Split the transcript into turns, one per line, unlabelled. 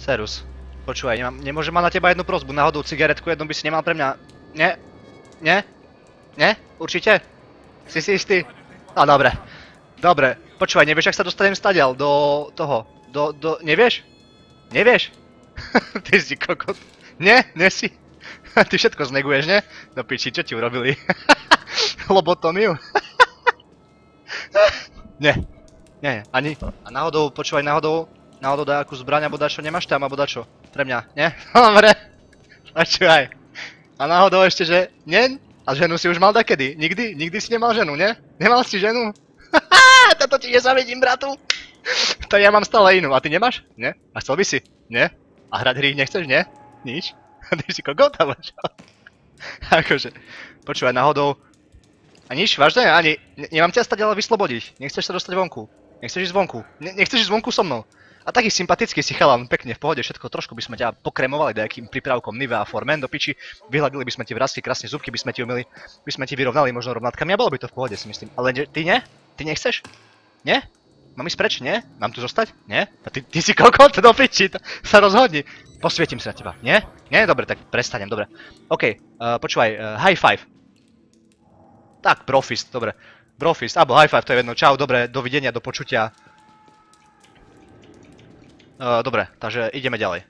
Serus. Počúvaj, nemôžem mať na teba jednu prosbu, náhodou cigaretku jednu by si nemal pre mňa. Nie? Nie? Nie? Určite? Si istý? No dobre. Dobre, počúvaj, nevieš, ak sa dostanem stadiaľ do toho, nevieš? Nevieš? Ty si kokot. Nie? Nie si? Ty všetko zneguješ, nie? No piči, čo ti urobili? Lobotomiu? Nie. Nie, ani. A náhodou, počúvaj, náhodou dajakú zbraň alebo dačo nemáš tam, alebo dačo? Pre mňa, nie? Dobre. Počúvaj. A náhodou ešte, že nie? A ženu si už mal dakedy? Nikdy? Nikdy si nemal ženu, nie? Nemal si ženu? Toto ti nezavedím, bratu. To ja mám stále inú. A ty nemáš? Nie? A chcel by si? Nie? A hrať hry nechceš, nie? Nič? Ty si kokot, alebo čo? Akože. Počúvaj, náhodou. A nič, vážne? Ani. Nemám ťa stať ale vyslobodiť. Nechceš sa dostať vonku. Nechceš ísť vonku. Nechceš ísť vonku so mnou. A taký sympatický si chalan, pekne, v pohode, všetko, trošku by sme ťa pokremovali nejakým prípravkom Nivea Formen do piči, vyhľadili by sme ti vrásky, krásne zubky by sme ti umyli, by sme ti vyrovnali možno rovnátkami a bolo by to v pohode, si myslím. Ale ty nie? Ty nechceš? Nie? Mám ísť preč, nie? Mám tu zostať? Nie? A ty si kokot do piči, sa rozhodni. Posvietím sa na teba, nie? Nie? Dobre, tak prestanem, dobre. OK, počúvaj, high five. Tak, brofist, dobre. Brofist, alebo high five, to je jedno, čau, dobre, dovidenia, do počutia. Dobre, takže ideme ďalej.